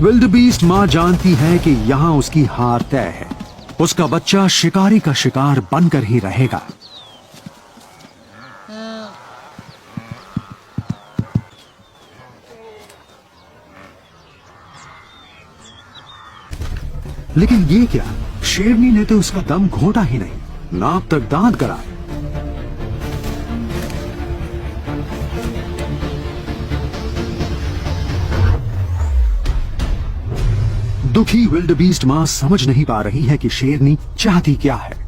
विल्डबीस्ट माँ जानती है कि यहाँ उसकी हार तय है। उसका बच्चा शिकारी का शिकार बनकर ही रहेगा। लेकिन ये क्या, शेरनी ने तो उसका दम घोटा ही नहीं, नाक तक दांत कराए। दुखी विल्डबीस्ट मां समझ नहीं पा रही है कि शेरनी चाहती क्या है।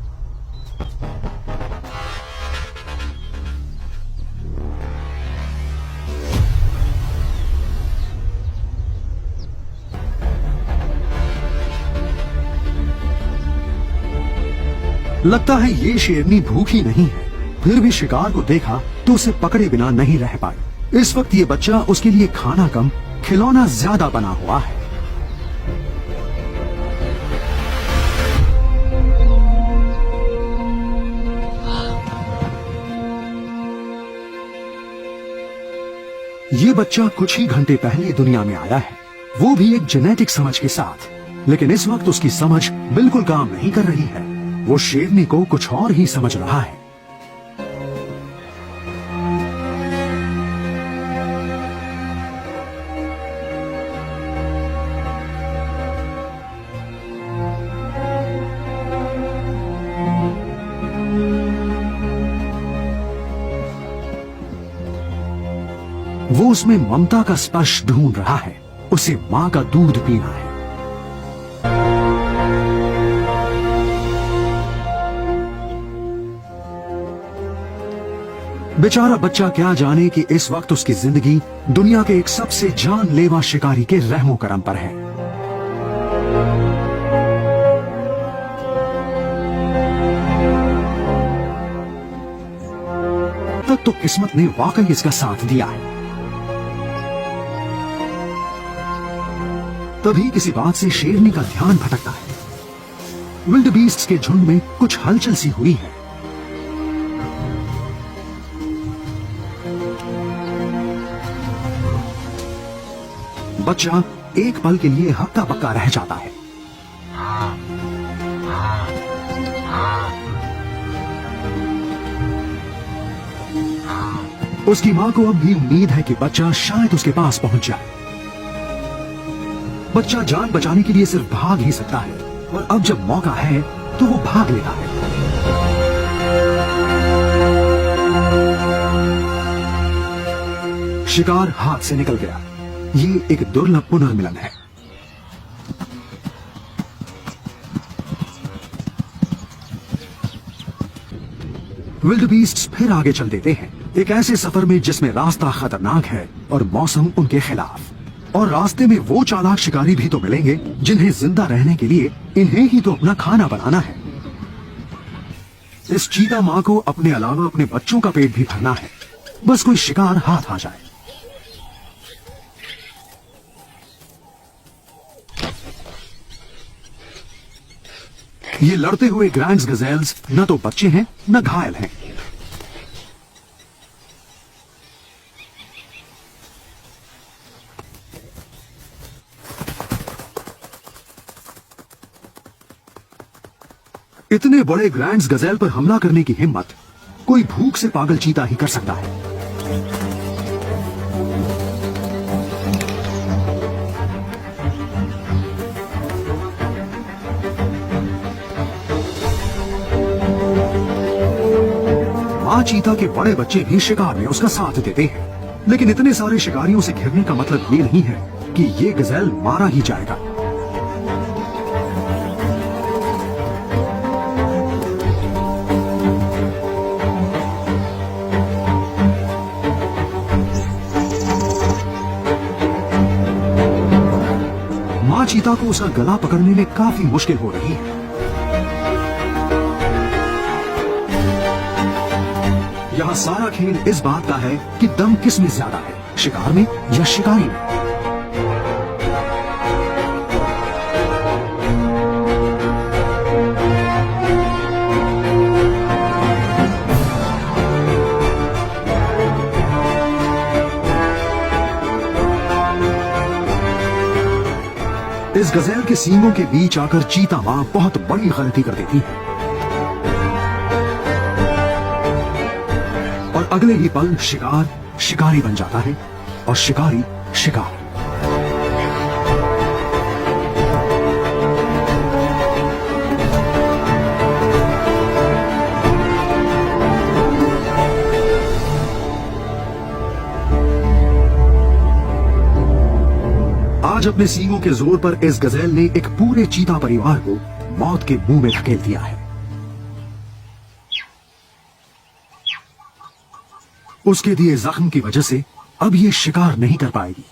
लगता है ये शेरनी भूखी नहीं है, फिर भी शिकार को देखा तो उसे पकड़े बिना नहीं रह पाई। इस वक्त ये बच्चा उसके लिए खाना कम, खिलौना ज्यादा बना हुआ है। ये बच्चा कुछ ही घंटे पहले दुनिया में आया है, वो भी एक जेनेटिक समझ के साथ। लेकिन इस वक्त उसकी समझ बिल्कुल काम नहीं कर रही है। वो शेरनी को कुछ और ही समझ रहा है। वो उसमें ममता का स्पर्श ढूंढ रहा है। उसे मां का दूध पीना है। बेचारा बच्चा क्या जाने कि इस वक्त उसकी जिंदगी दुनिया के एक सबसे जानलेवा शिकारी के रहमो करम पर है। तब तो किस्मत ने वाकई इसका साथ दिया है। तभी किसी बात से शेरनी का ध्यान भटकता है। विल्डबीस्ट्स के झुंड में कुछ हलचल सी हुई है। बच्चा एक पल के लिए हक्का बक्का रह जाता है। उसकी मां को अब भी उम्मीद है कि बच्चा शायद उसके पास पहुंच जाए। बच्चा जान बचाने के लिए सिर्फ भाग ही सकता है, और अब जब मौका है तो वो भाग लेता है। शिकार हाथ से निकल गया। ये एक दुर्लभ पुनर्मिलन है। विल्डबीस्ट्स फिर आगे चल देते हैं, एक ऐसे सफर में जिसमें रास्ता खतरनाक है और मौसम उनके खिलाफ। और रास्ते में वो चालाक शिकारी भी तो मिलेंगे जिन्हें जिंदा रहने के लिए इन्हें ही तो अपना खाना बनाना है। इस चीता मां को अपने अलावा अपने बच्चों का पेट भी भरना है, बस कोई शिकार हाथ आ जाए। ये लड़ते हुए ग्रैंड्स गजेल्स न तो बच्चे हैं न घायल हैं। इतने बड़े ग्रैंड्स गजेल पर हमला करने की हिम्मत कोई भूख से पागल चीता ही कर सकता है। मां चीता के बड़े बच्चे भी शिकार में उसका साथ देते हैं, लेकिन इतने सारे शिकारियों से घिरने का मतलब ये नहीं है कि ये गजेल मारा ही जाएगा। मां चीता को उसका गला पकड़ने में काफी मुश्किल हो रही है। यहाँ सारा खेल इस बात का है कि दम किस में ज्यादा है, शिकार में या शिकारी में। इस गजेल के सींगों के बीच आकर चीता मां बहुत बड़ी गलती कर देती है और अगले ही पल शिकार शिकारी बन जाता है और शिकारी शिकार। आज अपने सींगों के जोर पर इस गजेल ने एक पूरे चीता परिवार को मौत के मुंह में धकेल दिया है। उसके दिए जख्म की वजह से अब ये शिकार नहीं कर पाएगी।